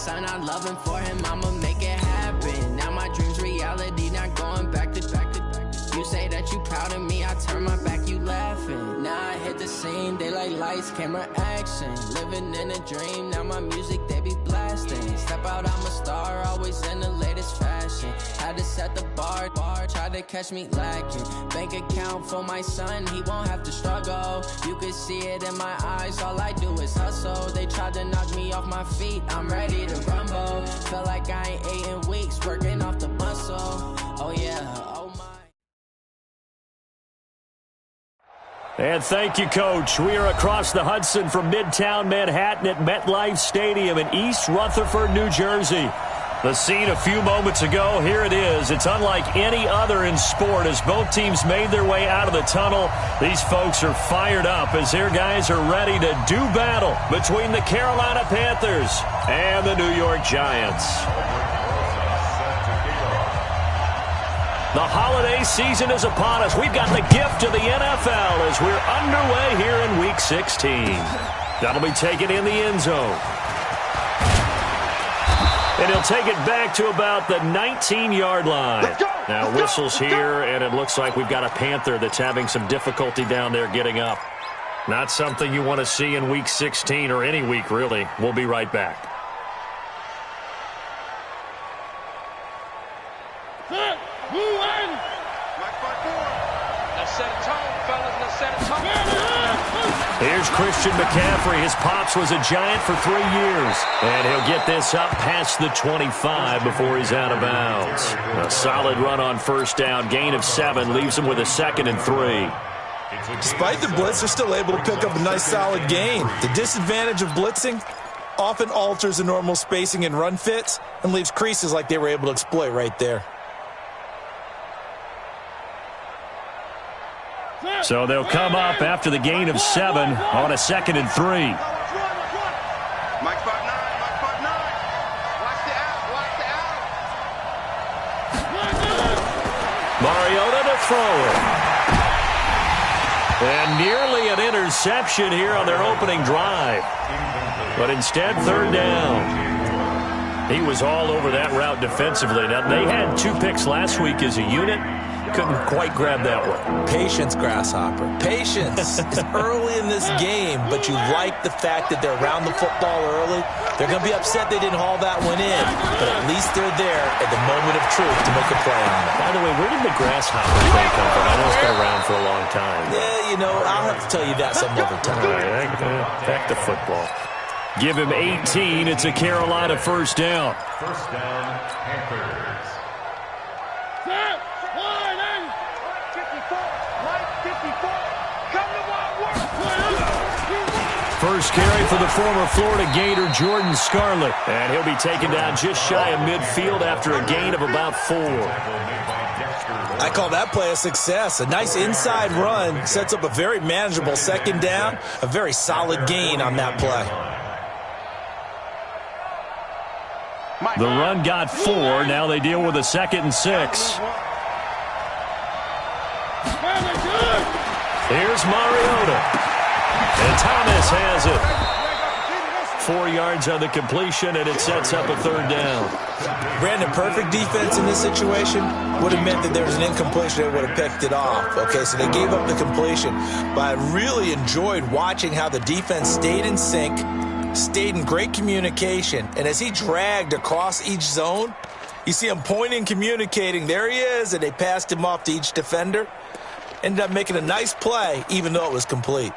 son, I love him for him, I'ma make it happen. Now my dream's reality, not going back to. You say that you proud of me, I turn my back, you laughing. Now I hit the scene, they like lights, camera, action. Living in a dream, now my music, they be blasting. Step out, I'm a star, always in the latest fashion. Had to set the bar, try to catch me lacking. Bank account for my son, he won't have to struggle. You can see it in my eyes, all I do is hustle. They tried to knock me off my feet, I'm ready to rumble. Feel like I ain't ate in weeks, working off the muscle. Oh yeah, oh my. And thank you, Coach. We are across the Hudson from Midtown Manhattan at MetLife Stadium in East Rutherford, New Jersey. The scene a few moments ago, here it is. It's unlike any other in sport as both teams made their way out of the tunnel. These folks are fired up as their guys are ready to do battle between the Carolina Panthers and the New York Giants. The holiday season is upon us. We've got the gift of the NFL as we're underway here in Week 16. That'll be taken in the end zone. And he'll take it back to about the 19-yard line. Now whistles here, and it looks like we've got a Panther that's having some difficulty down there getting up. Not something you want to see in Week 16 or any week, really. We'll be right back. Here's Christian McCaffrey. His pops was a Giant for 3 years. And he'll get this up past the 25 before he's out of bounds. A solid run on first down. Gain of 7 leaves him with a 2nd and 3. Despite the blitz, they're still able to pick up a nice solid gain. The disadvantage of blitzing often alters the normal spacing and run fits and leaves creases like they were able to exploit right there. So they'll come up after the gain of 7 on a 2nd and 3. Mariota to throw it. And nearly an interception here on their opening drive. But instead, 3rd down. He was all over that route defensively. Now, they had 2 picks last week as a unit. Couldn't quite grab that one. Patience, Grasshopper. Patience. It's early in this game, but you like the fact that they're around the football early. They're going to be upset they didn't haul that one in, but at least they're there at the moment of truth to make a play on it. By the way, where did the Grasshopper thing come from? I know it's been around for a long time. Yeah, you know, I'll have to tell you that some other time. All right, back to football. Give him 18. It's a Carolina first down. First down, Panthers. First carry for the former Florida Gator, Jordan Scarlett. And he'll be taken down just shy of midfield after a gain of about 4. I call that play a success. A nice inside run sets up a very manageable 2nd down. A very solid gain on that play. The run got 4. Now they deal with a 2nd and 6. Here's Mariota. And Thomas has it. 4 yards on the completion, and it sets up a 3rd down. Brandon, perfect defense in this situation would have meant that there was an incompletion that would have picked it off. Okay, so they gave up the completion. But I really enjoyed watching how the defense stayed in sync, stayed in great communication. And as he dragged across each zone, you see him pointing, communicating. There he is, and they passed him off to each defender. Ended up making a nice play, even though it was complete.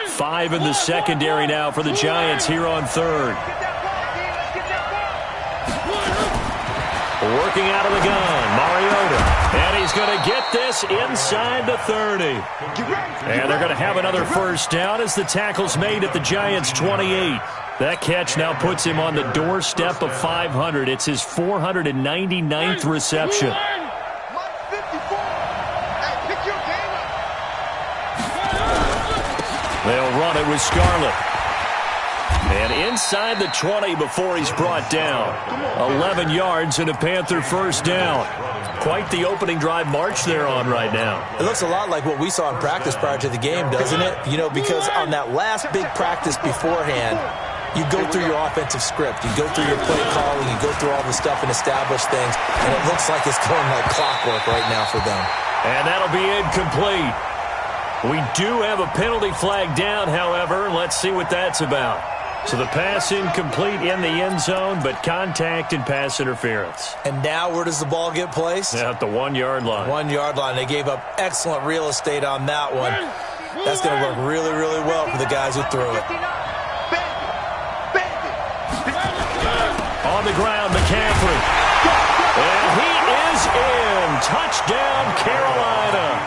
Five in the secondary now for the Giants here on 3rd. Working out of the gun, Mariota. And he's going to get this inside the 30. And they're going to have another first down as the tackle's made at the Giants' 28. That catch now puts him on the doorstep of 500. It's his 499th reception. They'll run it with Scarlett. And inside the 20 before he's brought down. 11 yards and a Panther first down. quite the opening drive march they're on right now. It looks a lot like what we saw in practice prior to the game, doesn't it? You know, because on that last big practice beforehand, you go through your offensive script. You go through your play calling. You go through all the stuff and establish things. And it looks like it's going like clockwork right now for them. And that'll be incomplete. We do have a penalty flag down, however. Let's see what that's about. So the pass incomplete in the end zone, but contact and pass interference. And now where does the ball get placed? At the 1 yard line. 1 yard line. They gave up excellent real estate on that one. That's going to work really, really well for the guys who threw it. On the ground, McCaffrey. And he is in. Touchdown, Carolina.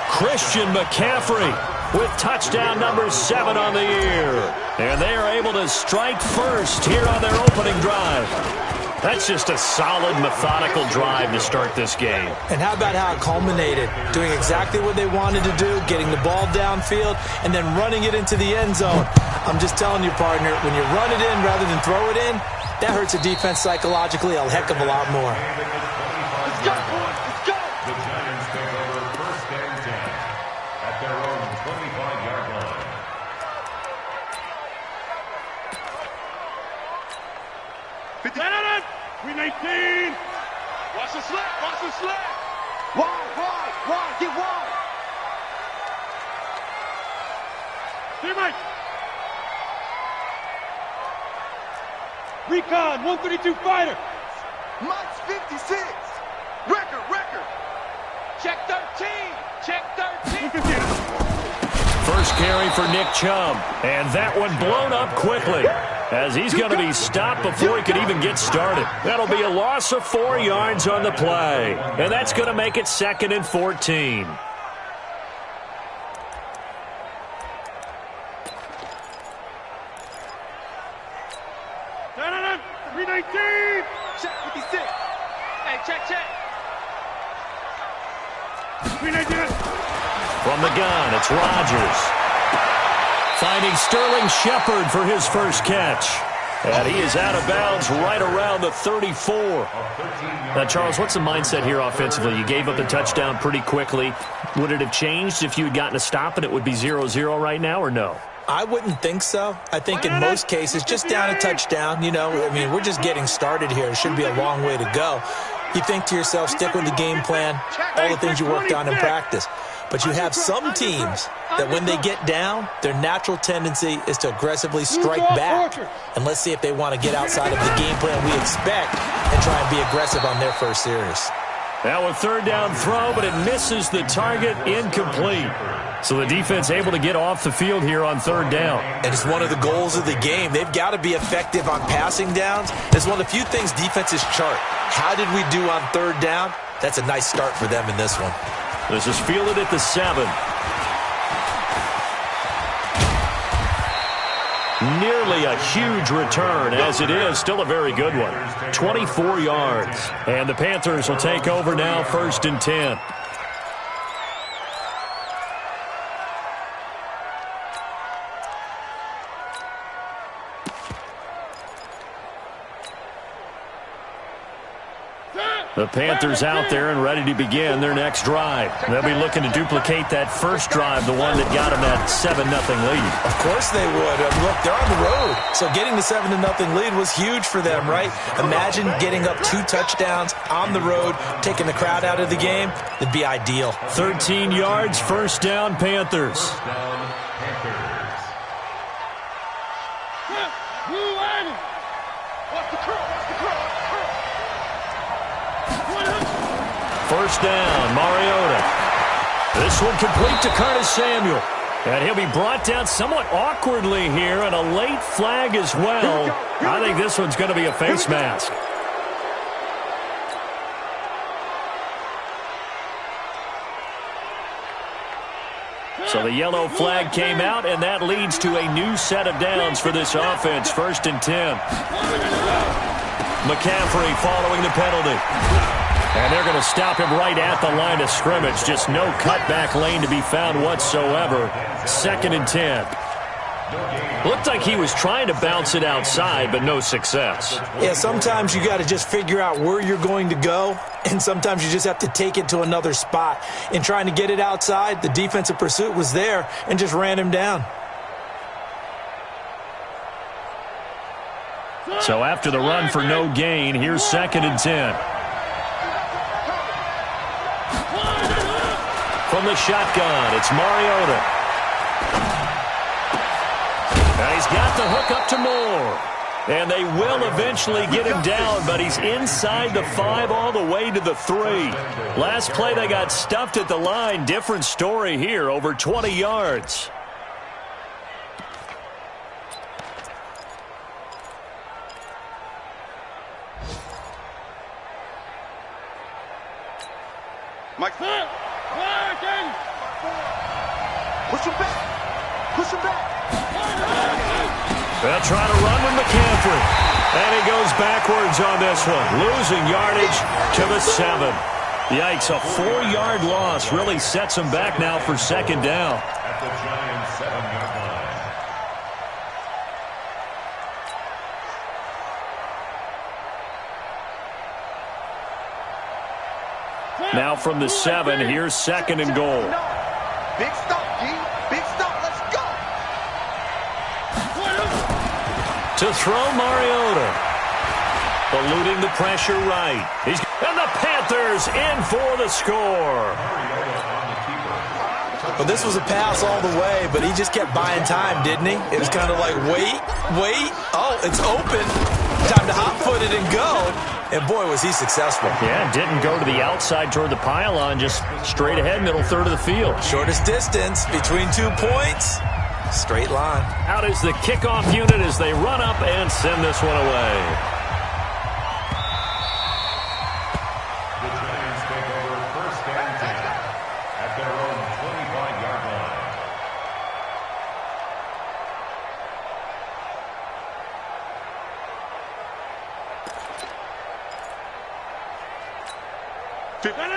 Christian McCaffrey with touchdown number 7 on the year. And they are able to strike first here on their opening drive. That's just a solid, methodical drive to start this game. And how about how it culminated? Doing exactly what they wanted to do, getting the ball downfield, and then running it into the end zone. I'm just telling you, partner, when you run it in rather than throw it in, that hurts a defense psychologically a heck of a lot more. Let's go, boys. Let's go. The Giants take over first and 10 at their own 25-yard line. We 19. Watch the slip. Watch the slip. Wide. Get wide. Here, Mike. Recon, 132 fighter. Mike's 56. Record. Check 13. Check 13. First carry for Nick Chubb. And that one blown up quickly, as he's going to be stopped before he could even get started. That'll be a loss of 4 yards on the play. And that's going to make it 2nd and 14. No. 319. Check 56. Hey, check. 319. From the gun, it's Rodgers. Finding Sterling Shepard for his first catch. And he is out of bounds right around the 34. Now, Charles, what's the mindset here offensively? You gave up the touchdown pretty quickly. Would it have changed if you had gotten a stop and it would be 0-0 right now, or no? I wouldn't think so. I think in most cases, just down a touchdown, we're just getting started here. It should be a long way to go. You think to yourself, stick with the game plan, all the things you worked on in practice. But you have some teams that when they get down, their natural tendency is to aggressively strike back. And let's see if they want to get outside of the game plan we expect and try and be aggressive on their first series. Now a 3rd down throw, but it misses the target, incomplete. So the defense able to get off the field here on 3rd down. And it's one of the goals of the game. They've got to be effective on passing downs. It's one of the few things defenses chart. How did we do on 3rd down? That's a nice start for them in this one. This is fielded at the 7. Nearly a huge return, as it is still a very good one. 24 yards. And the Panthers will take over now, 1st and 10. The Panthers out there and ready to begin their next drive. They'll be looking to duplicate that first drive, the one that got them that 7-0 lead. Of course they would. Look, they're on the road. So getting the 7-0 lead was huge for them, right? Imagine getting up 2 touchdowns on the road, taking the crowd out of the game. It'd be ideal. 13 yards, 1st down, Panthers. First down, Panthers. Watch the curl. First down, Mariota. This one complete to Curtis Samuel. And he'll be brought down somewhat awkwardly here, and a late flag as well. I think this one's going to be a face mask. So the yellow flag came out, and that leads to a new set of downs for this offense. 1st and 10. McCaffrey following the penalty. And they're going to stop him right at the line of scrimmage. Just no cutback lane to be found whatsoever. 2nd and 10. Looked like he was trying to bounce it outside, but no success. Yeah, sometimes you got to just figure out where you're going to go, and sometimes you just have to take it to another spot. In trying to get it outside, the defensive pursuit was there and just ran him down. So after the run for no gain, here's 2nd and 10. From the shotgun, it's Mariota. And he's got the hook up to Moore. And they will eventually get him down, but he's inside the 5 all the way to the 3. Last play, they got stuffed at the line. Different story here, over 20 yards. Mike. Push him back. Push him back. They'll try to run with McCaffrey. And he goes backwards on this one, losing yardage to the 7. Yikes, a 4-yard loss really sets him back now for 2nd down. At the Giants' 7-yard line. Now from the 7, here's 2nd and goal. Big stop, D. Big stop. Let's go. To throw Mariota. Eluding the pressure right. And the Panthers in for the score. Well, this was a pass all the way, but he just kept buying time, didn't he? It was kind of like, wait. Oh, it's open. Time to hot-foot it and go. And, boy, was he successful. Yeah, didn't go to the outside toward the pylon, just straight ahead, middle third of the field. Shortest distance between 2 points. Straight line. Out is the kickoff unit as they run up and send this one away. The Giants take over 1st and 10 at their own 25-yard line.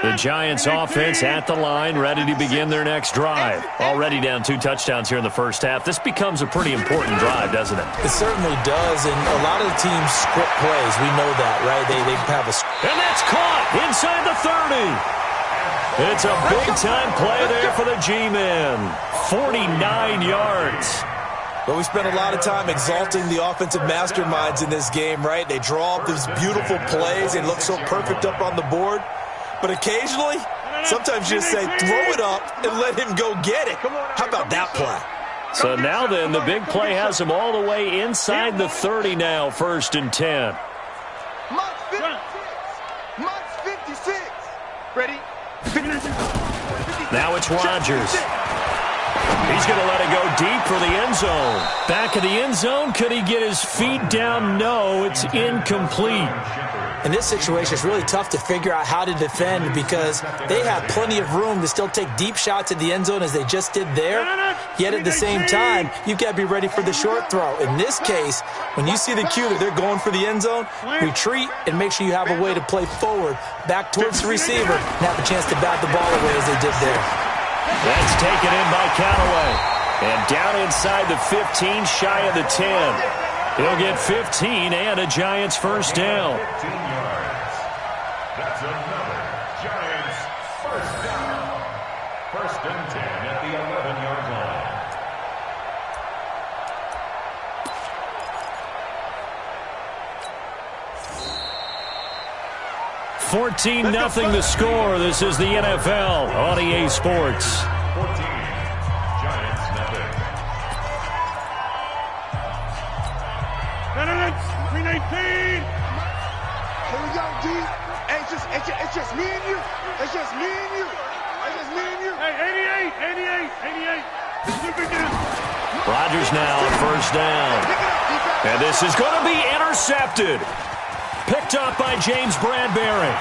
The Giants offense at the line, ready to begin their next drive. Already down 2 touchdowns here in the first half. This becomes a pretty important drive, doesn't it? It certainly does, and a lot of the teams script plays. We know that, right? They have a... And that's caught inside the 30. It's a big-time play there for the G-men. 49 yards. But we spent a lot of time exalting the offensive masterminds in this game, right? They draw up these beautiful plays. They look so perfect up on the board. But occasionally, sometimes you just say, throw it up and let him go get it. How about that play? So now then, the big play has him all the way inside the 30 now, 1st and 10. March 56. March 56. Ready? Now it's Rodgers. He's going to let it go deep for the end zone. Back of the end zone, could he get his feet down? No, it's incomplete. In this situation, it's really tough to figure out how to defend because they have plenty of room to still take deep shots at the end zone as they just did there. Yet at the same time, you've got to be ready for the short throw. In this case, when you see the cue that they're going for the end zone, retreat and make sure you have a way to play forward, back towards the receiver, and have a chance to bat the ball away as they did there. That's taken in by Callaway. And down inside the 15, shy of the 10. He'll get 15 and a Giants first down. 15 yards. That's another Giants first down. 1st and 10 at the 11-yard line. 14-0 the score. This is the NFL on EA Sports. 14. Giants nothing. 319. Here we go, D. Hey, it's just me and you. It's just me and you. It's just me and you. Hey, 88. Rodgers now on 1st down. And this is going to be intercepted. Picked up by James Bradbury.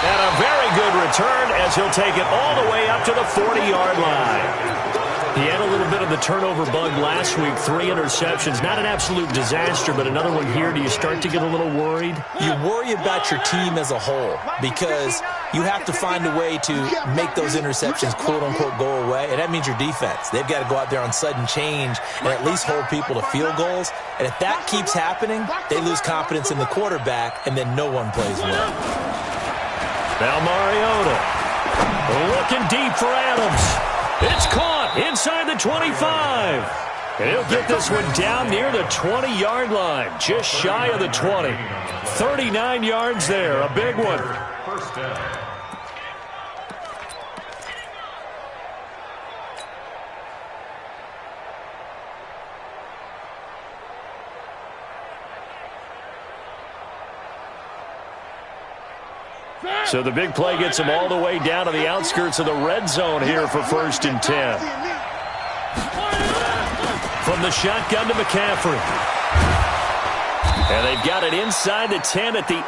And a very good return as he'll take it all the way up to the 40-yard line. He had a little bit of the turnover bug last week, 3 interceptions. Not an absolute disaster, but another one here. Do you start to get a little worried? You worry about your team as a whole because you have to find a way to make those interceptions, quote-unquote, go away, and that means your defense. They've got to go out there on sudden change and at least hold people to field goals, and if that keeps happening, they lose confidence in the quarterback, and then no one plays well. Now Mariota looking deep for Adams. It's caught inside the 25. And he'll get this one down near the 20-yard line, just shy of the 20. 39 yards there, a big one. First down. So the big play gets him all the way down to the outskirts of the red zone here for 1st and 10. From the shotgun to McCaffrey. And they've got it inside the 10 at the 8.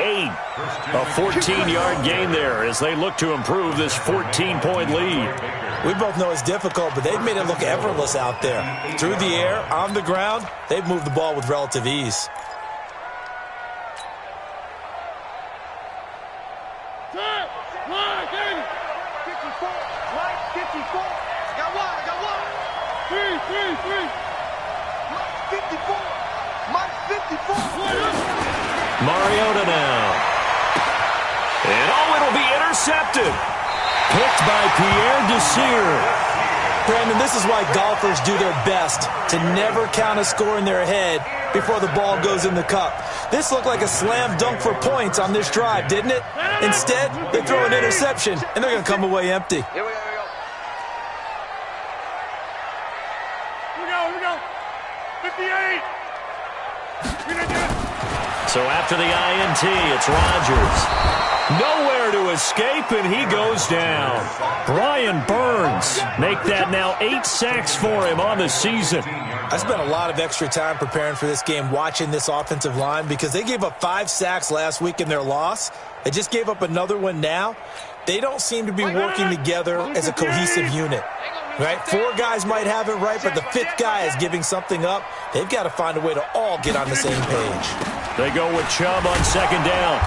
A 14-yard gain there as they look to improve this 14-point lead. We both know it's difficult, but they've made it look effortless out there. Through the air, on the ground, they've moved the ball with relative ease. Mariota now. And it'll be intercepted. Picked by Pierre Desir. Brandon, this is why golfers do their best to never count a score in their head before the ball goes in the cup. This looked like a slam dunk for points on this drive, didn't it? Instead, they throw an interception, and they're going to come away empty. Here we go. 58. So after the INT, it's Rodgers. Nowhere to escape, and he goes down. Brian Burns make that now 8 sacks for him on the season. I spent a lot of extra time preparing for this game, watching this offensive line, because they gave up 5 sacks last week in their loss. They just gave up another one now. They don't seem to be working together as a cohesive unit. Right? 4 guys might have it right, but the 5th guy is giving something up. They've got to find a way to all get on the same page. They go with Chubb on 2nd down.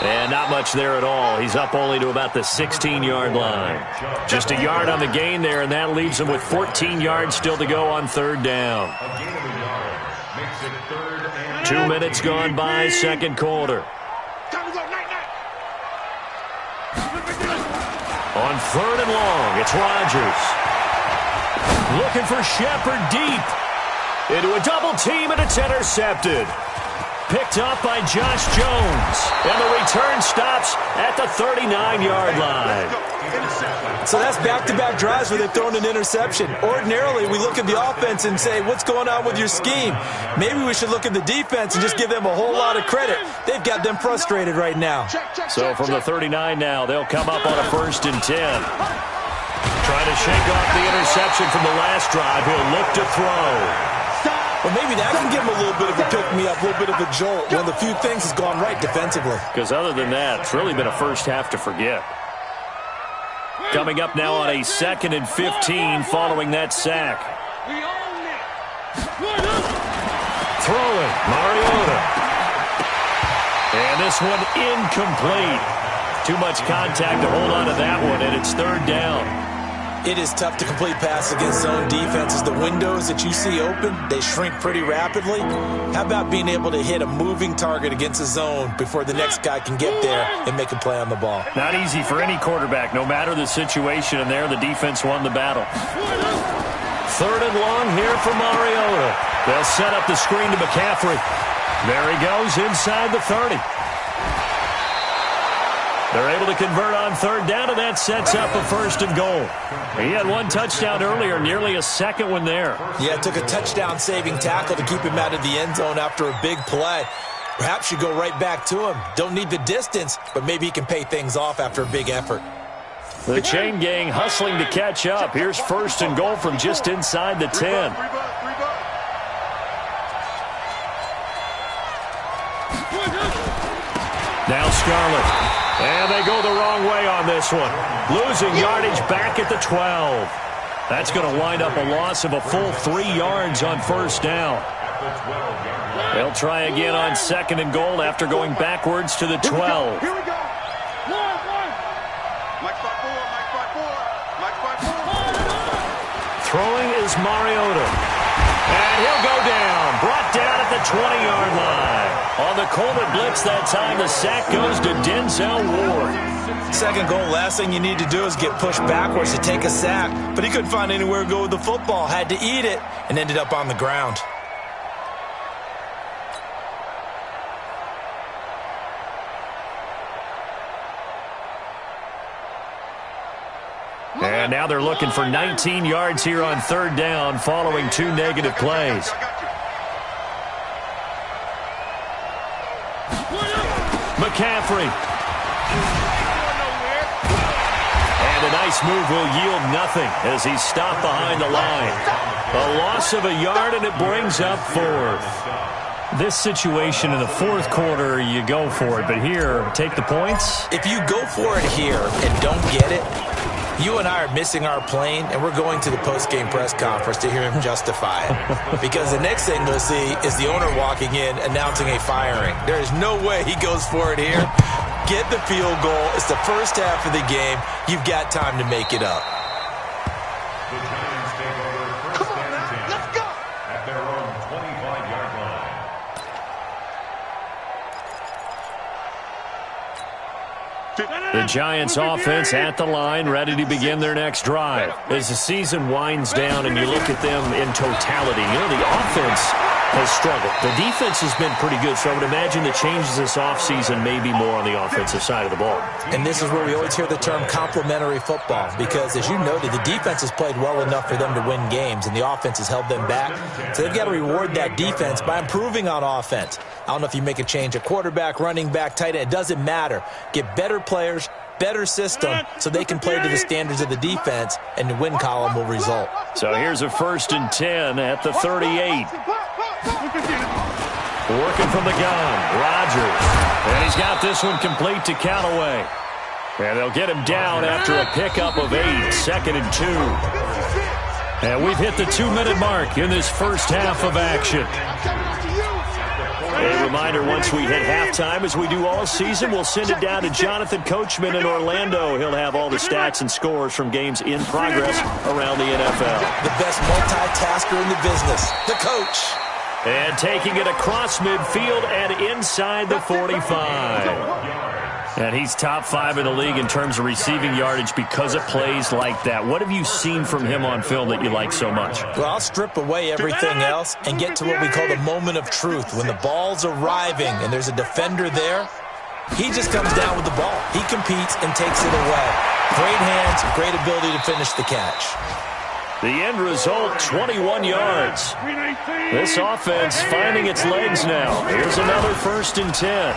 And not much there at all. He's up only to about the 16-yard line. Just a yard on the gain there, and that leaves him with 14 yards still to go on 3rd down. 2 minutes gone by, 2nd quarter. On 3rd and long, it's Rodgers. Looking for Shepard deep. Into a double team, and it's intercepted. Picked up by Josh Jones. And the return stops at the 39-yard line. So that's back-to-back drives where they've thrown an interception. Ordinarily, we look at the offense and say, what's going on with your scheme? Maybe we should look at the defense and just give them a whole lot of credit. They've got them frustrated right now. So from the 39 now, they'll come up on a 1st and 10. Trying to shake off the interception from the last drive. He'll look to throw. Well, maybe that can give him a little bit of a pick-me-up, a little bit of a jolt. One of the few things has gone right defensively. Because other than that, it's really been a first half to forget. Coming up now on a 2nd and 15 following that sack. Throwing, Mariota. And this one incomplete. Too much contact to hold on to that one, and it's 3rd down. It is tough to complete passes against zone defenses. The windows that you see open, they shrink pretty rapidly. How about being able to hit a moving target against a zone before the next guy can get there and make a play on the ball? Not easy for any quarterback, no matter the situation, and there the defense won the battle. 3rd and long here for Mariota. They'll set up the screen to McCaffrey. There he goes inside the 30. They're able to convert on 3rd down, and that sets up a 1st and goal. He had 1 touchdown earlier, nearly a 2nd one there. Yeah, it took a touchdown-saving tackle to keep him out of the end zone after a big play. Perhaps you go right back to him. Don't need the distance, but maybe he can pay things off after a big effort. The chain gang hustling to catch up. Here's 1st and goal from just inside the 10. Now Scarlett. And they go the wrong way on this one. Losing yardage back at the 12. That's going to wind up a loss of a full 3 yards on first down. They'll try again on second and goal after going backwards to the 12. Here we go. Mike 5-4. Mike 5-4. Throwing is Mariota. And he'll go down. Brought down at the 20-yard line. On the corner blitz that time, the sack goes to Denzel Ward. Second goal, last thing you need to do is get pushed backwards to take a sack. But he couldn't find anywhere to go with the football. Had to eat it and ended up on the ground. And now they're looking for 19 yards here on third down following 2 negative plays. McCaffrey. And a nice move will yield nothing as he's stopped behind the line. A loss of a yard, and it brings up fourth. This situation in the fourth quarter, you go for it. But here, take the points. If you go for it here and don't get it, you and I are missing our plane, and we're going to the post-game press conference to hear him justify it. Because the next thing we'll see is the owner walking in announcing a firing. There is no way he goes for it here. Get the field goal. It's the first half of the game. You've got time to make it up. The Giants take over first and 10 Let's go. at their own 25-yard line. The Giants offense at the line, ready to begin their next drive. As the season winds down and you look at them in totality, you know, the offense has struggled. The defense has been pretty good, so I would imagine the changes this offseason may be more on the offensive side of the ball. And this is where we always hear the term complementary football, because as you noted, the defense has played well enough for them to win games, and the offense has held them back. So they've got to reward that defense by improving on offense. I don't know if you make a change at quarterback, running back, tight end. It doesn't matter. Get better players, better system, so they can play to the standards of the defense, and the win column will result. So here's a 1st and 10 at the 38. Working from the gun, Rodgers. And he's got this one complete to Callaway. And they'll get him down after a pickup of 8, 2nd and 2. And we've hit the 2-minute mark in this first half of action. A reminder, once we hit halftime, as we do all season, we'll send it down to Jonathan Coachman in Orlando. He'll have all the stats and scores from games in progress around the NFL. The best multitasker in the business, the coach. And taking it across midfield and inside the 45. And he's top 5 in the league in terms of receiving yardage because of plays like that. What have you seen from him on film that you like so much? Well, I'll strip away everything else and get to what we call the moment of truth. When the ball's arriving and there's a defender there, he just comes down with the ball. He competes and takes it away. Great hands, great ability to finish the catch. The end result, 21 yards. This offense finding its legs now. Here's another 1st and 10.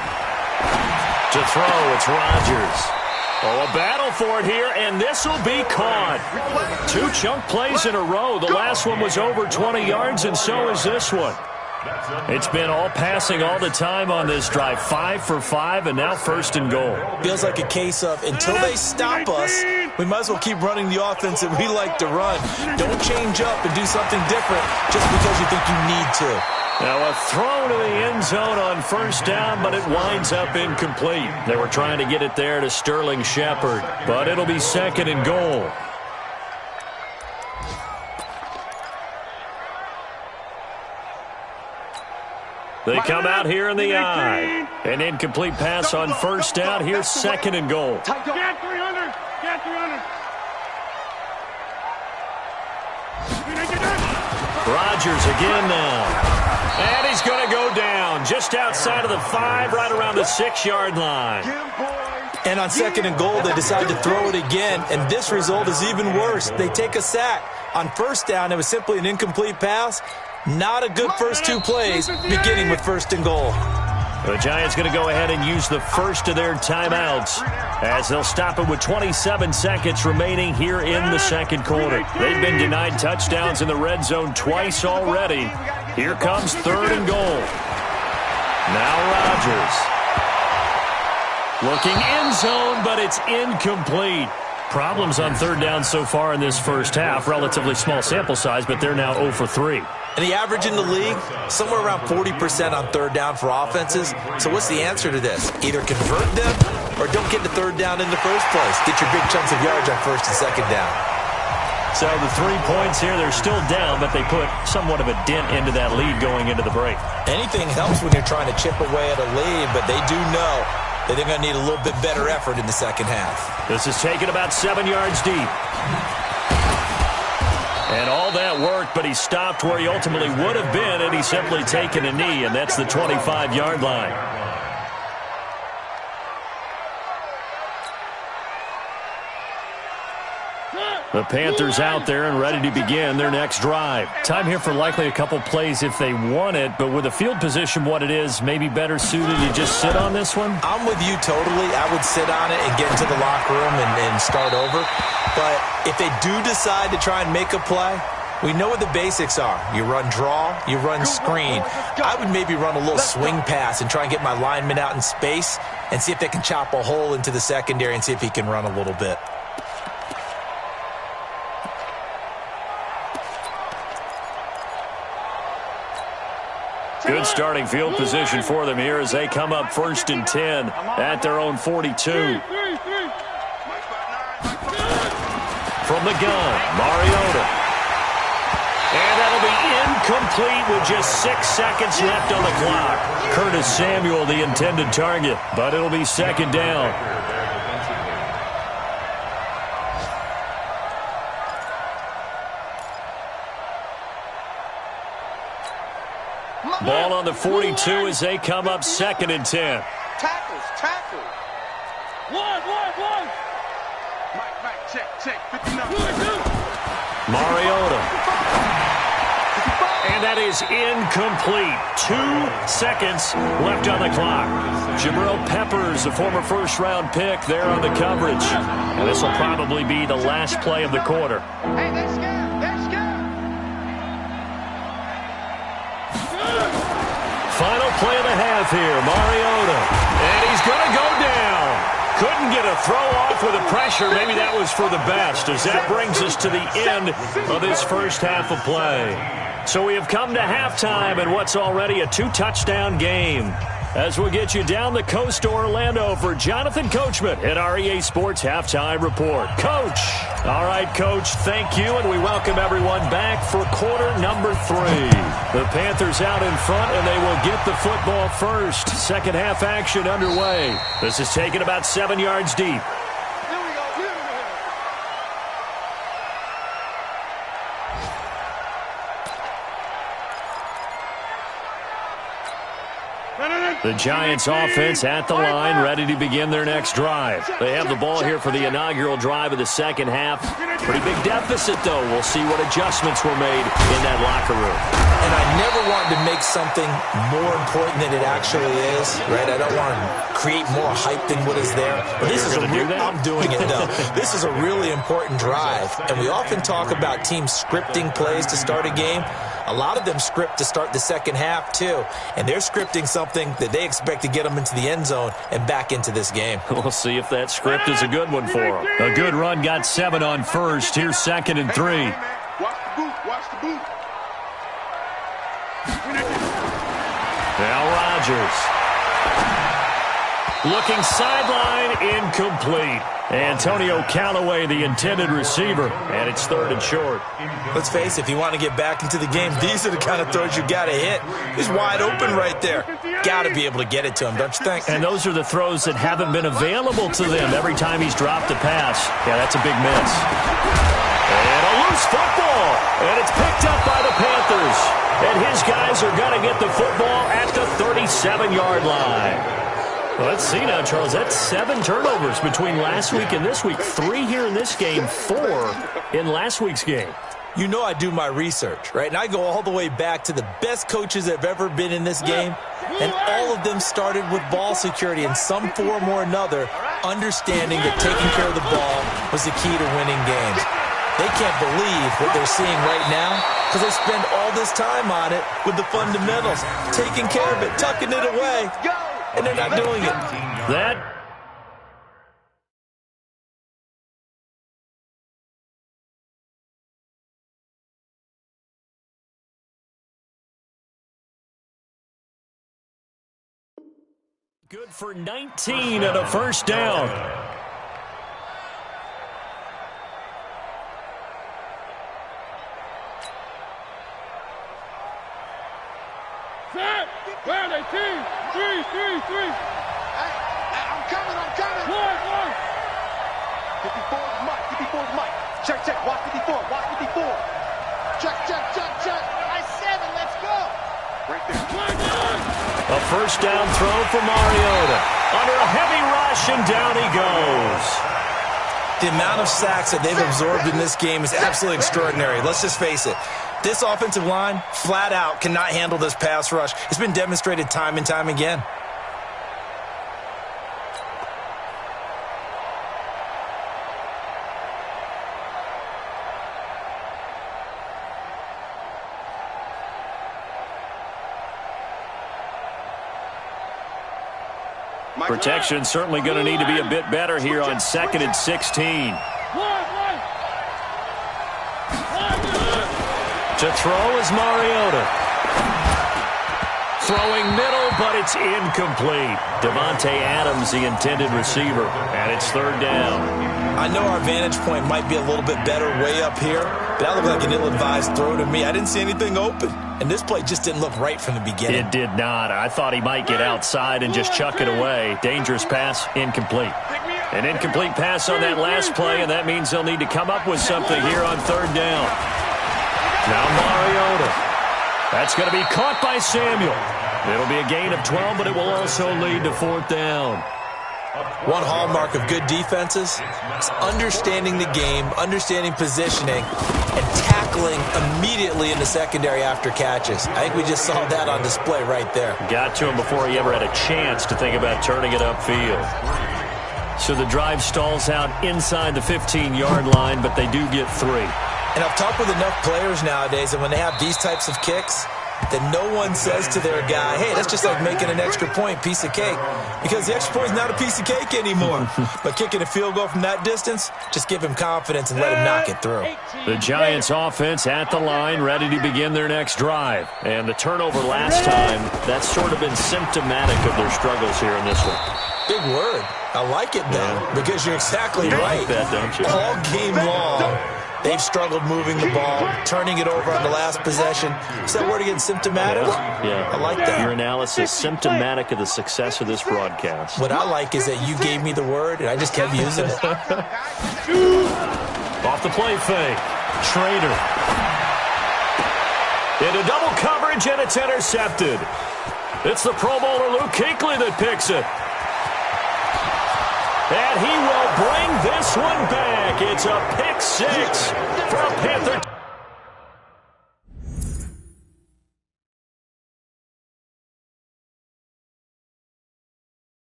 To throw, it's Rodgers. Oh, a battle for it here, and this will be caught. 2 chunk plays in a row. The last one was over 20 yards, and so is this one. It's been all passing all the time on this drive. 5 for 5, and now 1st and goal. Feels like a case of until they stop us, we might as well keep running the offense that we like to run. Don't change up and do something different just because you think you need to. Now a throw to the end zone on 1st down, but it winds up incomplete. They were trying to get it there to Sterling Shepard, but it'll be 2nd and goal. They come out here in the eye. An incomplete pass on 1st down. Here's 2nd and goal. Get 300. Get 300. Rodgers again now. And he's going to go down just outside of the 5, right around the 6-yard line. And on 2nd and goal, they decide to throw it again, and this result is even worse. They take a sack. On 1st down, it was simply an incomplete pass. Not a good first 2 plays, beginning with 1st and goal. The Giants going to go ahead and use the first of their timeouts as they'll stop it with 27 seconds remaining here in the 2nd quarter. They've been denied touchdowns in the red zone twice already. Here comes 3rd and goal. Now Rodgers. Looking end zone, but it's incomplete. Problems on third down so far in this first half. Relatively small sample size, but they're now 0 for 3. And the average in the league, somewhere around 40% on third down for offenses. So what's the answer to this? Either convert them or don't get the third down in the first place. Get your big chunks of yards on first and second down. So the 3 points here, they're still down, but they put somewhat of a dent into that lead going into the break. Anything helps when you're trying to chip away at a lead, but they do know that they're going to need a little bit better effort in the second half. This is taken about 7 yards deep. And all that worked, but he stopped where he ultimately would have been, and he's simply taken a knee, and that's the 25-yard line. The Panthers out there and ready to begin their next drive. Time here for likely a couple plays if they want it, but with the field position what it is, maybe better suited to just sit on this one? I'm with you totally. I would sit on it and get into the locker room and start over. But if they do decide to try and make a play, we know what the basics are. You run draw, you run screen. I would maybe run a little swing pass and try and get my lineman out in space and see if they can chop a hole into the secondary and see if he can run a little bit. Good starting field position for them here as they come up 1st and 10 at their own 42. From the gun, Mariota. And that'll be incomplete with just 6 seconds left on the clock. Curtis Samuel, the intended target, but it'll be 2nd down. Ball on the 42 as they come up 2nd and 10. Tackle. One. Mike, check. 59. Mariota. And that is incomplete. 2 seconds left on the clock. Jabril Peppers, a former first-round pick, there on the coverage. And this will probably be the last play of the quarter. Hey, they're scared. Final play of the half here, Mariota. And he's going to go down. Couldn't get a throw off with the pressure. Maybe that was for the best, as that brings us to the end of this first half of play. So we have come to halftime in what's already a 2-touchdown game. As we get you down the coast to Orlando for Jonathan Coachman at our EA Sports Halftime Report. Coach. All right, Coach, thank you, and we welcome everyone back for quarter number 3. The Panthers out in front, and they will get the football first. Second half action underway. This is taken about 7 yards deep. The Giants offense at the line, ready to begin their next drive. They have the ball here for the inaugural drive of the second half. Pretty big deficit, though. We'll see what adjustments were made in that locker room. And I never want to make something more important than it actually is, right? I don't want to create more hype than what is there. But this is I'm doing it, though. This is a really important drive. And we often talk about teams scripting plays to start a game. A lot of them script to start the second half, too. And they're scripting something that they expect to get them into the end zone and back into this game. We'll see if that script is a good one for them. A good run got 7 on first. Here's 2nd and 3. Watch the boot. Now Rodgers. Looking sideline, incomplete. Antonio Callaway, the intended receiver, and it's 3rd and short. Let's face it, if you want to get back into the game, these are the kind of throws you got to hit. He's wide open right there. Got to be able to get it to him, don't you think? And those are the throws that haven't been available to them every time he's dropped a pass. Yeah, that's a big miss. And a loose football, and it's picked up by the Panthers. And his guys are going to get the football at the 37-yard line. Well, let's see now, Charles. That's 7 turnovers between last week and this week. 3 here in this game, 4 in last week's game. You know I do my research, right? And I go all the way back to the best coaches that have ever been in this game. And all of them started with ball security in some form or another, understanding that taking care of the ball was the key to winning games. They can't believe what they're seeing right now because they spend all this time on it with the fundamentals, taking care of it, tucking it away, and they're not doing it. That Good for 19 and a first down. Set! Ready, team! 3, 3, 3! Hey, I'm coming! 1. 54's Mike, 54's Mike. Check, watch 54. Check. I 7, let's go! Right there. A first down throw for Mariota. Under a heavy rush, and down he goes. The amount of sacks that they've absorbed in this game is absolutely extraordinary. Let's just face it. This offensive line, flat out, cannot handle this pass rush. It's been demonstrated time and time again. Protection certainly going to need to be a bit better here on 2nd and 16. To throw is Mariota. Throwing middle, but it's incomplete. Devontae Adams, the intended receiver, and it's 3rd down. I know our vantage point might be a little bit better way up here, but that looked like an ill-advised throw to me. I didn't see anything open, and this play just didn't look right from the beginning. It did not. I thought he might get outside and just chuck it away. Dangerous pass, incomplete. An incomplete pass on that last play, and that means they'll need to come up with something here on 3rd down. Now Mariota. That's going to be caught by Samuel. It'll be a gain of 12, but it will also lead to 4th down. One hallmark of good defenses is understanding the game, understanding positioning, and tackling immediately in the secondary after catches. I think we just saw that on display right there. Got to him before he ever had a chance to think about turning it upfield. So the drive stalls out inside the 15-yard line, but they do get 3. And I've talked with enough players nowadays, and when they have these types of kicks, that no one says to their guy, hey, that's just like making an extra point, piece of cake. Because the extra point is not a piece of cake anymore. But kicking a field goal from that distance, just give him confidence and let him knock it through. The Giants offense at the line, ready to begin their next drive. And the turnover last time, that's sort of been symptomatic of their struggles here in this one. Big word. I like it, though, because you're exactly right. You like that, don't you? All game long, they've struggled moving the ball, turning it over on the last possession. Is that word again, symptomatic? Yeah. I like that. Your analysis, symptomatic of the success of this broadcast. What I like is that you gave me the word, and I just kept using it. Off the play fake. Schrader. Into double coverage, and it's intercepted. It's the Pro Bowler Luke Kuechly that picks it. And he will bring this one back. It's a pick 6 for a Panther.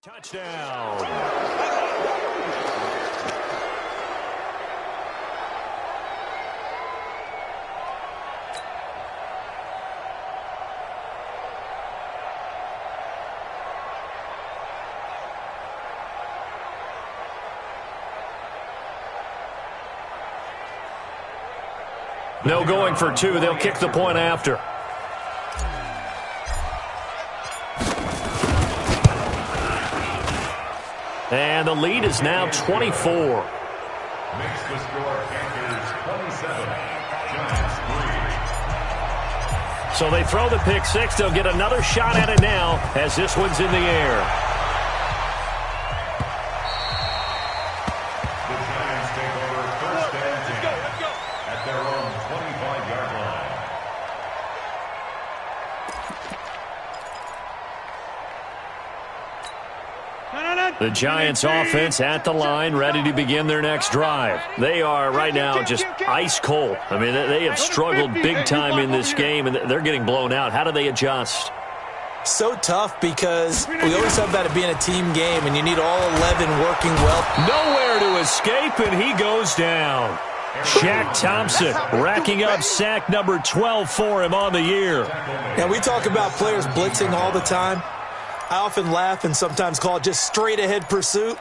Touchdown. No going for 2. They'll kick the point after. And the lead is now 24. Makes the score Panthers 27, Giants 3. So they throw the pick 6. They'll get another shot at it now as this one's in the air. The Giants offense at the line, ready to begin their next drive. They are right now just ice cold. I mean, they have struggled big time in this game, and they're getting blown out. How do they adjust? So tough because we always talk about it being a team game, and you need all 11 working well. Nowhere to escape, and he goes down. Shaq Thompson racking up sack number 12 for him on the year. Now, we talk about players blitzing all the time. I often laugh and sometimes call it just straight-ahead pursuit.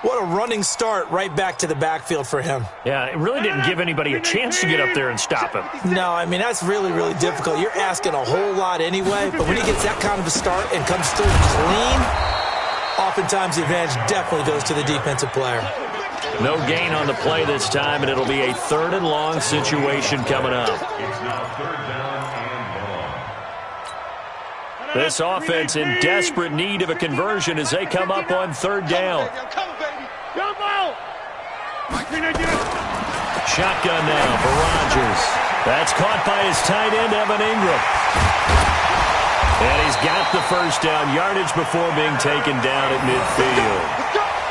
What a running start right back to the backfield for him. Yeah, it really didn't give anybody a chance to get up there and stop him. No, I mean, that's really, really difficult. You're asking a whole lot anyway, but when he gets that kind of a start and comes through clean, oftentimes the advantage definitely goes to the defensive player. No gain on the play this time, and it'll be a 3rd and long situation coming up. It's now 3rd down and long. This offense in desperate need of a conversion as they come up on 3rd down. Shotgun now for Rodgers. That's caught by his tight end, Evan Ingram. And he's got the first down yardage before being taken down at midfield.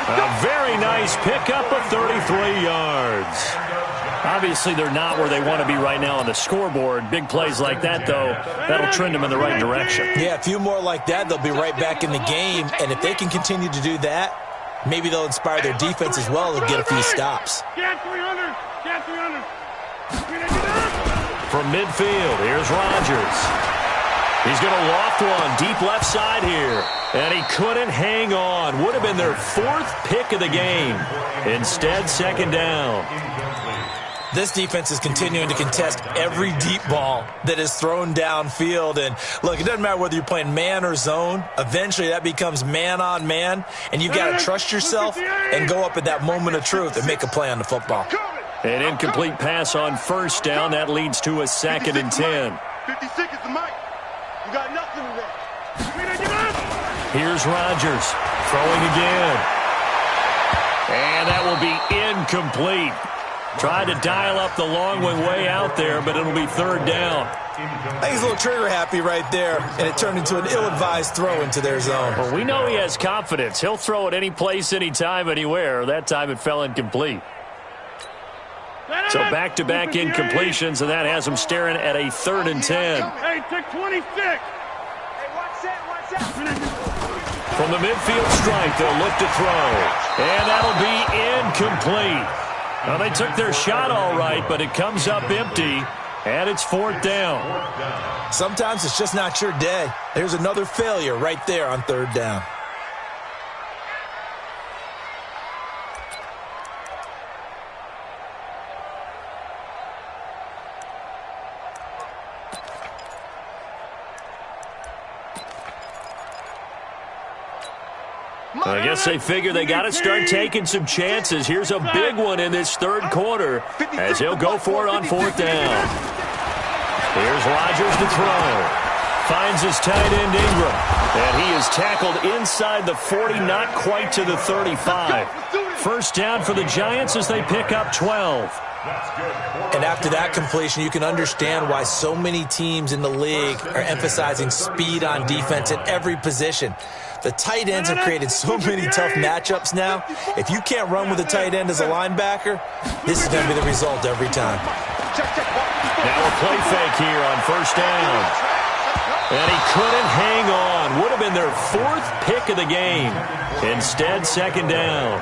A very nice pickup of 33 yards. Obviously, they're not where they want to be right now on the scoreboard. Big plays like that, though, that'll trend them in the right direction. Yeah, a few more like that, they'll be right back in the game. And if they can continue to do that, maybe they'll inspire their defense as well and get a few stops. From midfield, here's Rodgers. He's going to loft one deep left side here. And he couldn't hang on. Would have been their 4th pick of the game. Instead, 2nd down. This defense is continuing to contest every deep ball that is thrown downfield. And, look, it doesn't matter whether you're playing man or zone. Eventually, that becomes man on man. And you've got to trust yourself and go up at that moment of truth and make a play on the football. An incomplete pass on 1st down. That leads to a 2nd and 10. 56 is the mic. You got nothing in there. Here's Rodgers throwing again. And that will be incomplete. Tried to dial up the long one way out there, but it'll be 3rd down. I think he's a little trigger happy right there, and it turned into an ill-advised throw into their zone. Well, we know he has confidence. He'll throw it any place, anytime, anywhere. That time it fell incomplete. So back-to-back incompletions, and that has him staring at a 3rd and 10. Hey, take 26. From the midfield stripe, they'll look to throw. And that'll be incomplete. Well, they took their shot all right, but it comes up empty, and it's 4th down. Sometimes it's just not your day. There's another failure right there on 3rd down. I guess they figure they got to start taking some chances. Here's a big one in this 3rd quarter as he'll go for it on 4th down. Here's Rodgers to throw. Finds his tight end Ingram. And he is tackled inside the 40, not quite to the 35. First down for the Giants as they pick up 12. And after that completion, you can understand why so many teams in the league are emphasizing speed on defense at every position. The tight ends have created so many tough matchups now. If you can't run with a tight end as a linebacker, this is going to be the result every time. Now a play fake here on 1st down. And he couldn't hang on. Would have been their 4th pick of the game. Instead, 2nd down.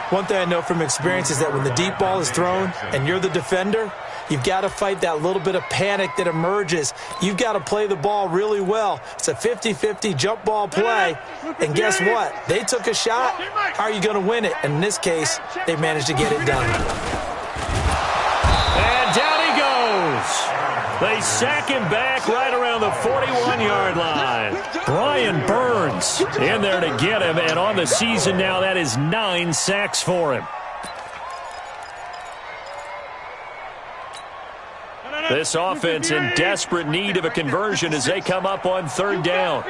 One thing I know from experience is that when the deep ball is thrown and you're the defender, you've got to fight that little bit of panic that emerges. You've got to play the ball really well. It's a 50-50 jump ball play. And guess what? They took a shot. How are you going to win it? And in this case, they managed to get it done. And down he goes. They sack him back right around the 41-yard line. Brian Burns in there to get him. And on the season now, that is 9 sacks for him. This offense in desperate need of a conversion as they come up on 3rd down.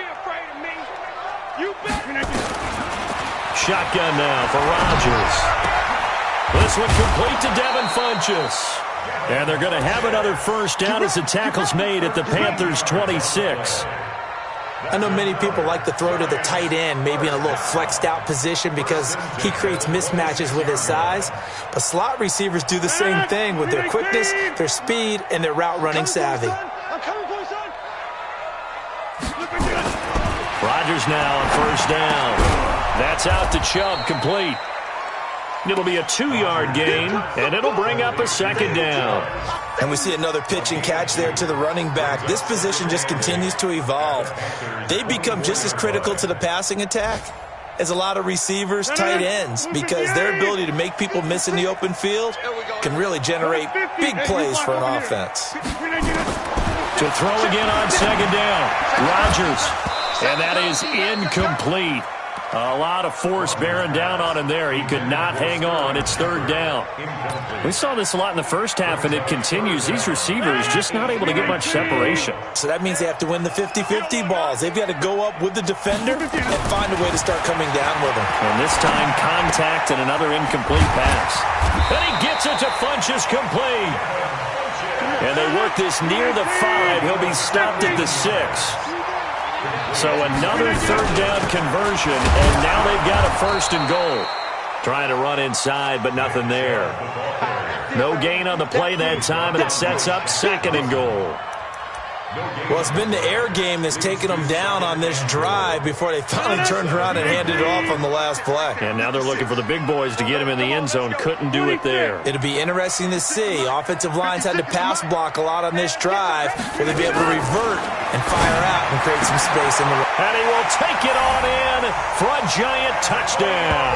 Shotgun now for Rodgers. This one complete to Devin Funchess. And they're going to have another first down as the tackle's made at the Panthers' 26. I know many people like to throw to the tight end, maybe in a little flexed out position because he creates mismatches with his size. But slot receivers do the same thing with their quickness, their speed, and their route running savvy. Rodgers now on 1st down. That's out to Chubb, complete. It'll be a 2-yard gain, and it'll bring up a 2nd down. And we see another pitch and catch there to the running back. This position just continues to evolve. They become just as critical to the passing attack is a lot of receivers, tight ends, because their ability to make people miss in the open field can really generate big plays for an offense. To throw again on second down. Rodgers. And that is incomplete. A lot of force bearing down on him there. He could not hang on. It's third down. We saw this a lot in the first half, and it continues. These receivers just not able to get much separation. So that means they have to win the 50-50 balls. They've got to go up with the defender and find a way to start coming down with him. And this time, contact and another incomplete pass. And he gets it to Funchess, complete. And they work this near the 5. He'll be stopped at the 6. So another third down conversion, and now they've got a first and goal. Trying to run inside, but nothing there. No gain on the play that time, and it sets up second and goal. Well, it's been the air game that's taken them down on this drive before they finally turned around and handed it off on the last play. And now they're looking for the big boys to get him in the end zone. Couldn't do it there. It'll be interesting to see. Offensive lines had to pass block a lot on this drive. Will they be able to revert and fire out and create some space in the... And he will take it on in for a Giant touchdown.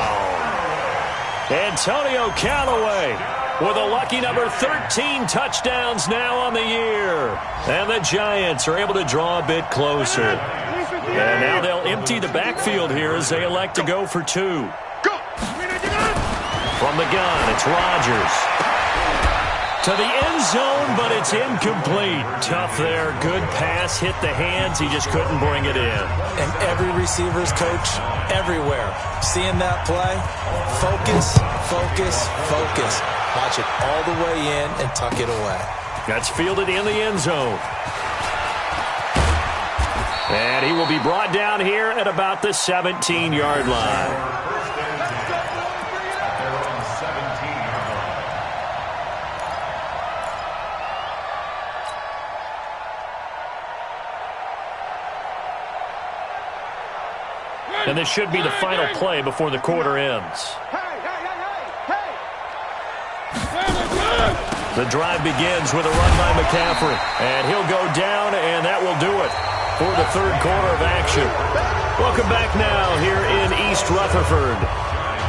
Antonio Callaway with a lucky number 13 touchdowns now on the year. And the Giants are able to draw a bit closer. And now they'll empty the backfield here as they elect to go for 2. From the gun, it's Rodgers. To the end zone, but it's incomplete. Tough there. Good pass. Hit the hands. He just couldn't bring it in. And every receiver's coach everywhere. Seeing that play, focus, focus, focus. Watch it all the way in and tuck it away. That's fielded in the end zone. And he will be brought down here at about the 17-yard line. And this should be the final play before the quarter ends. The drive begins with a run by McCaffrey. And he'll go down, and that will do it for the third quarter of action. Welcome back now here in East Rutherford.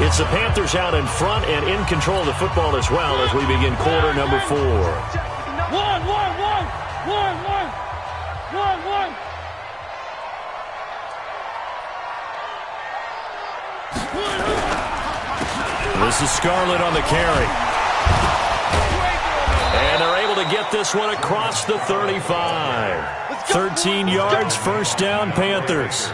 It's the Panthers out in front and in control of the football as well as we begin quarter number 4. One. This is Scarlett on the carry. And they're able to get this one across the 35. 13 yards, first down, Panthers.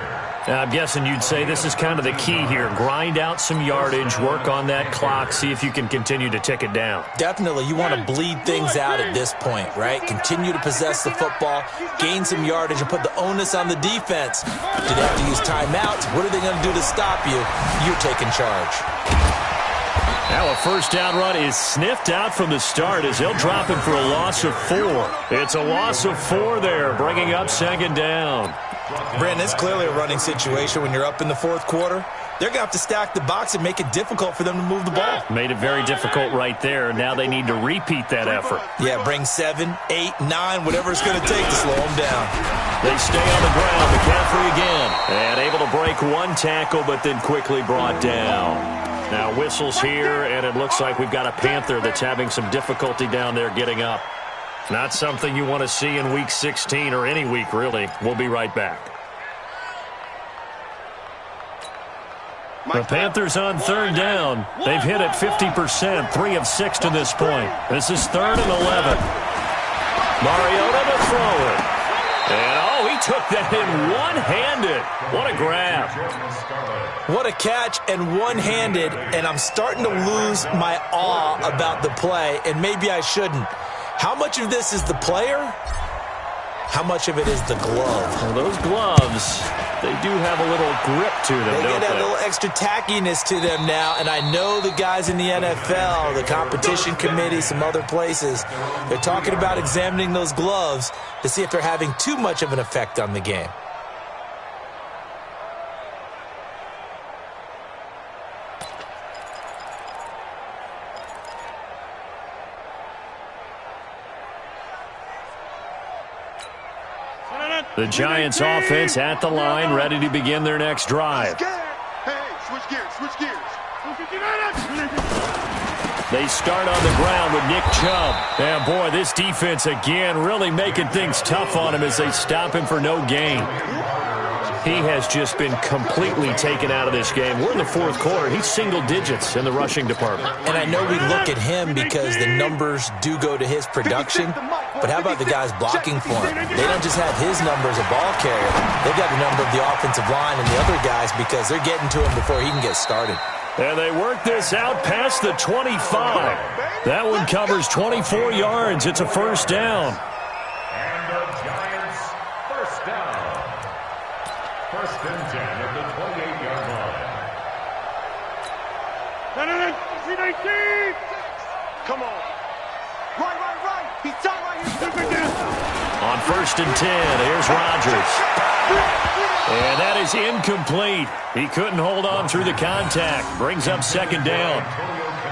I'm guessing you'd say this is kind of the key here. Grind out some yardage, work on that clock, see if you can continue to tick it down. Definitely. You want to bleed things out at this point, right? Continue to possess the football, gain some yardage, and put the onus on the defense. Do they have to use timeouts? What are they going to do to stop you? You're taking charge. Now a first down run is sniffed out from the start as they'll drop him for a loss of 4. It's a loss of 4 there, bringing up second down. Brandon, it's clearly a running situation when you're up in the fourth quarter. They're going to have to stack the box and make it difficult for them to move the ball. Made it very difficult right there. Now they need to repeat that effort. Yeah, bring 7, 8, 9, whatever it's going to take to slow them down. They stay on the ground. McCaffrey again. And able to break one tackle, but then quickly brought down. Now whistles here, and it looks like we've got a Panther that's having some difficulty down there getting up. Not something you want to see in Week 16 or any week, really. We'll be right back. The Panthers on third down. They've hit it 50%, 3 of 6 to this point. This is 3rd and 11. Mariota to throw it. And, he took that in one-handed. What a grab. What a catch and one-handed, and I'm starting to lose my awe about the play, and maybe I shouldn't. How much of this is the player? How much of it is the glove? Well, those gloves, they do have a little grip to them, They don't get a they? little extra tackiness to them now, and I know the guys in the NFL, the competition committee, some other places, they're talking about examining those gloves to see if they're having too much of an effect on the game. The Giants offense at the line, ready to begin their next drive. Switch gears, switch gears. They start on the ground with Nick Chubb. And, boy, this defense, again, really making things tough on him as they stop him for no gain. He has just been completely taken out of this game. We're in the fourth quarter. He's single digits in the rushing department. And I know we look at him because the numbers do go to his production, but how about the guys blocking for him? They don't just have his number as a ball carrier. They've got the number of the offensive line and the other guys because they're getting to him before he can get started. And they work this out past the 25. That one covers 24 yards. It's a first down. And the Giants first down. First and 10 at the 28-yard line. Come on. Right. He's tight right here. On first and 10, here's Rodgers. And that is incomplete. He couldn't hold on through the contact. Brings up second down.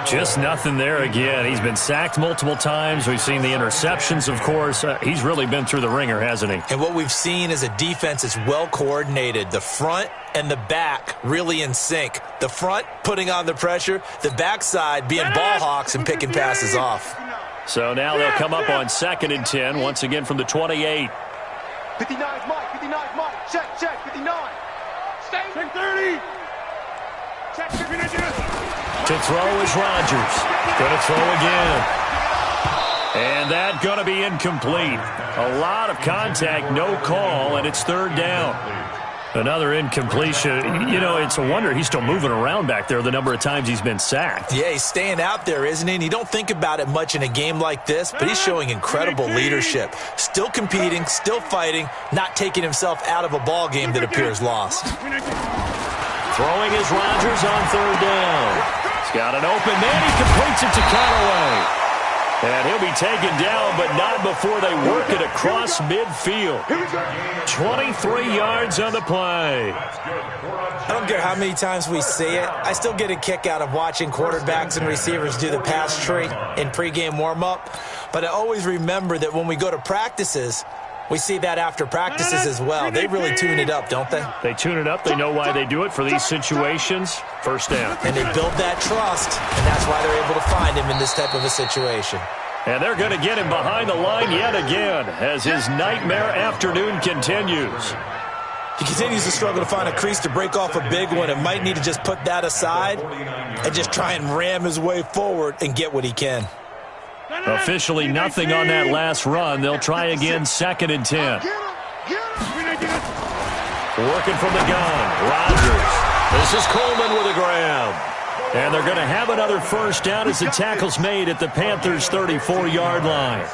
Just nothing there again. He's been sacked multiple times. We've seen the interceptions, of course. He's really been through the ringer, hasn't he? And what we've seen is a defense that's well coordinated. The front and the back really in sync. The front putting on the pressure. The backside being ball hawks and picking passes off. So now they'll come up on second and 10, once again from the 28. 59's Mike. Check, 59. Stay. Check 30. Check 59. To throw is Rodgers. Going to throw again. And that going to be incomplete. A lot of contact, no call, and it's third down. Another incompletion. You know, it's a wonder he's still moving around back there the number of times he's been sacked. Yeah, he's staying out there, isn't he? And you don't think about it much in a game like this, but he's showing incredible leadership. Still competing, still fighting, not taking himself out of a ball game that appears lost. Throwing is Rodgers on third down. He's got an open man. He completes it to Callaway. And he'll be taken down, but not before they work it across midfield. 23 yards on the play. I don't care how many times we see it. I still get a kick out of watching quarterbacks and receivers do the pass tree in pregame warm-up. But I always remember that when we go to practices, we see that after practices as well. They really tune it up, don't they? They tune it up. They know why they do it for these situations. First down. And they build that trust, and that's why they're able to find him in this type of a situation. And they're going to get him behind the line yet again as his nightmare afternoon continues. He continues to struggle to find a crease to break off a big one and might need to just put that aside and just try and ram his way forward and get what he can. Officially nothing on that last run. They'll try again, second and 10. Working from the gun, Rodgers. This is Coleman with a grab. And they're going to have another first down as the tackle's made at the Panthers' 34-yard line.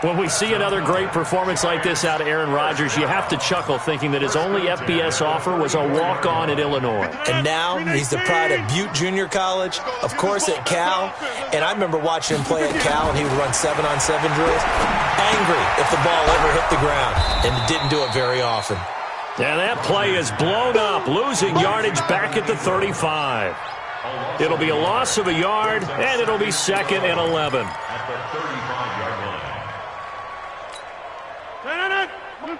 When we see another great performance like this out of Aaron Rodgers, you have to chuckle thinking that his only FBS offer was a walk-on at Illinois. And now he's the pride of Butte Junior College, of course at Cal. And I remember watching him play at Cal, and he would run 7-on-7 drills. Angry if the ball ever hit the ground, and it didn't do it very often. And that play is blown up, losing yardage back at the 35. It'll be a loss of a yard, and it'll be second and 11. At the 35-yard line.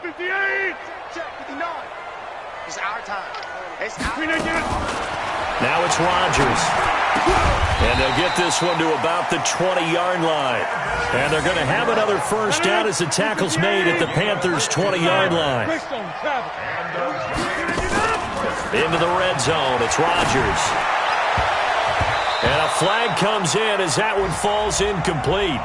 58. Check 59. It's our time. It's our time. Now it's Rodgers. And they'll get this one to about the 20-yard line. And they're going to have another first down as the tackle's made at the Panthers' 20-yard line. Into the red zone. It's Rodgers. And a flag comes in as that one falls incomplete.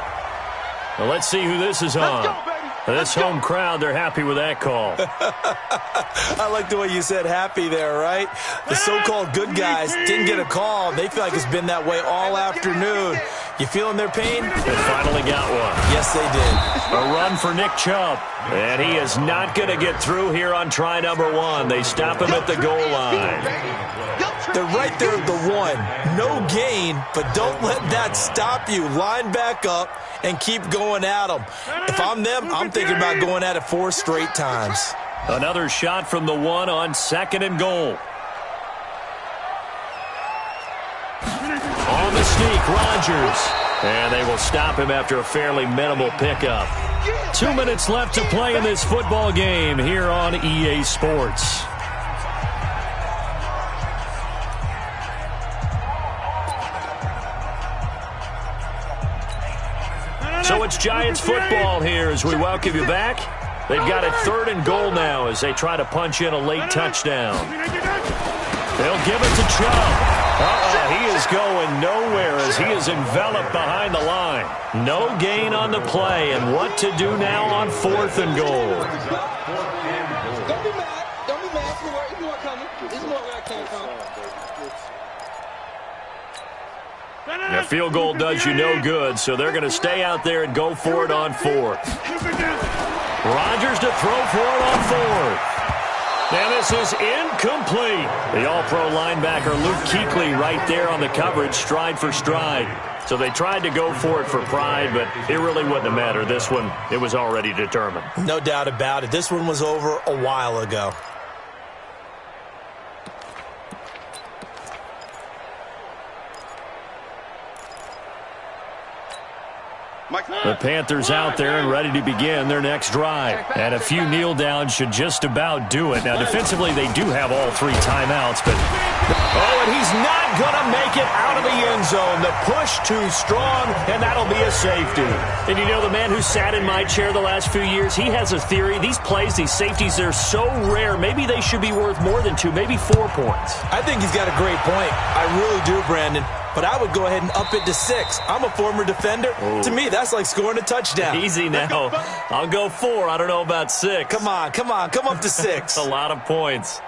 Well, let's see who this is on. This home crowd, they're happy with that call. I like the way you said happy there, right? The so-called good guys didn't get a call. They feel like it's been that way all afternoon. You feeling their pain? They finally got one. Yes, they did. A run for Nick Chubb. And he is not going to get through here on try number one. They stop him at the goal line. They're right there at the one. No gain, but don't let that stop you. Line back up and keep going at them. If I'm them, I'm thinking about going at it 4 straight times. Another shot from the one on second and goal. On the sneak, Rodgers. And they will stop him after a fairly minimal pickup. 2 minutes left to play in this football game here on EA Sports. So it's Giants football here as we welcome you back. They've got it 3rd and goal now as they try to punch in a late touchdown. They'll give it to Chubb. He is going nowhere as he is enveloped behind the line. No gain on the play, and what to do now on 4th and goal. Don't be mad. Don't be mad. There's more coming. There's more where I came from. A field goal does you no good, so they're going to stay out there and go for it on 4th. Rodgers to throw for it on 4th. And this is incomplete. The all-pro linebacker Luke Kuechly right there on the coverage, stride for stride. So they tried to go for it for pride, but it really wouldn't have mattered. This one, it was already determined. No doubt about it. This one was over a while ago. The Panthers out there and ready to begin their next drive. And a few kneel downs should just about do it. Now, defensively, they do have all 3 timeouts, but... Oh, and he's not going to make it out of the end zone. The push too strong, and that'll be a safety. And you know, the man who sat in my chair the last few years, he has a theory. These plays, these safeties, they're so rare. Maybe they should be worth more than 2, maybe 4 points. I think he's got a great point. I really do, Brandon. But I would go ahead and up it to 6. I'm a former defender. To me, that's like scoring a touchdown. Easy now. I'll go 4. I don't know about 6. Come on. Come up to 6. A lot of points.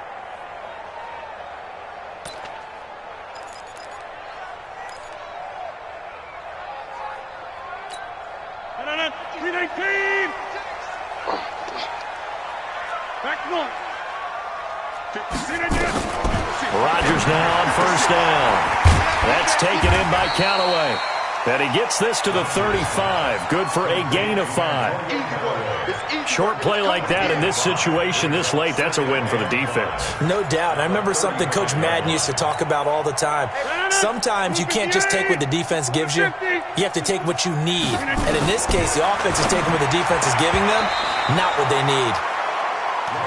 Rodgers now on 1st down. That's taken in by Callaway. And he gets this to the 35. Good for a gain of 5. Short play like that in this situation this late, that's a win for the defense. No doubt. I remember something Coach Madden used to talk about all the time. Sometimes you can't just take what the defense gives you. You have to take what you need. And in this case, the offense is taking what the defense is giving them, not what they need.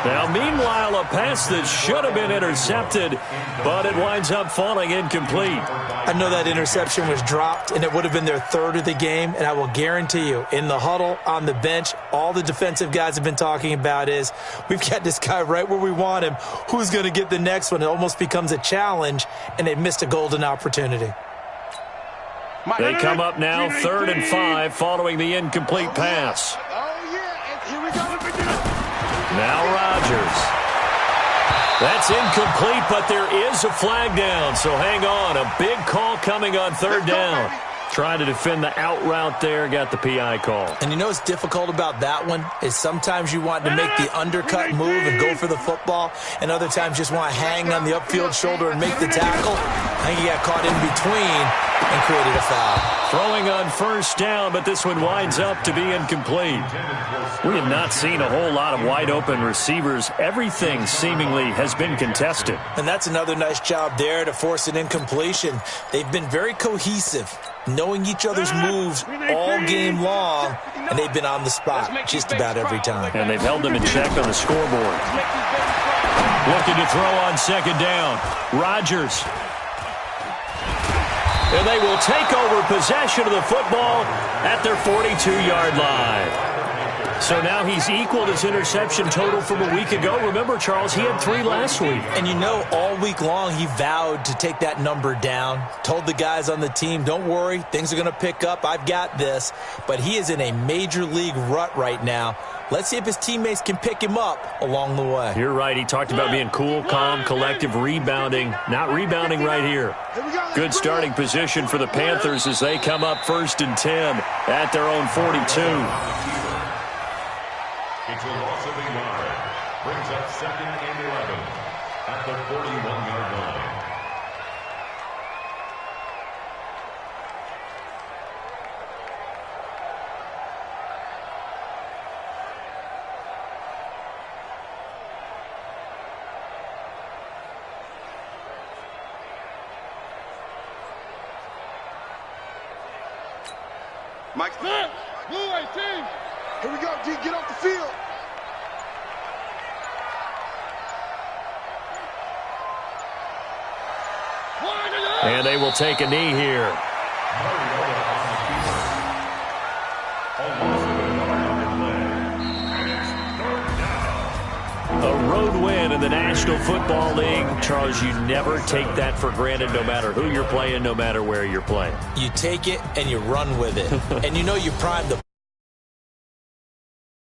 Now, meanwhile, a pass that should have been intercepted, but it winds up falling incomplete. I know that interception was dropped, and it would have been their 3rd of the game, and I will guarantee you, in the huddle, on the bench, all the defensive guys have been talking about is, we've got this guy right where we want him. Who's going to get the next one? It almost becomes a challenge, and they missed a golden opportunity. They come up now 3rd and 5 following the incomplete pass. Now Rodgers. That's incomplete, but there is a flag down, so hang on. A big call coming on 3rd down. Trying to defend the out route there, got the PI call. And you know what's difficult about that one is sometimes you want to make the undercut move and go for the football, and other times just want to hang on the upfield shoulder and make the tackle. I think he got caught in between and created a foul. Throwing on 1st down, but this one winds up to be incomplete. We have not seen a whole lot of wide-open receivers. Everything seemingly has been contested. And that's another nice job there to force an incompletion. They've been very cohesive, knowing each other's moves all game long, and they've been on the spot just about every time. And they've held them in check on the scoreboard. Looking to throw on 2nd down. Rodgers. And they will take over possession of the football at their 42-yard line. So now he's equaled his interception total from a week ago. Remember, Charles, he had 3 last week. And you know, all week long he vowed to take that number down. Told the guys on the team, don't worry, things are going to pick up. I've got this. But he is in a major league rut right now. Let's see if his teammates can pick him up along the way. You're right. He talked about being cool, calm, collective, rebounding. Not rebounding right here. Good starting position for the Panthers as they come up 1st and 10 at their own 42. It's a loss of a yard. Brings up 2nd and 11 at the 41-yard line. Mike Smith, Blue 18. Here we go, D. Get off the field. And they will take a knee here. road win in the National Football League. Charles, you never take that for granted no matter who you're playing, no matter where you're playing. You take it and you run with it. And you know you prime the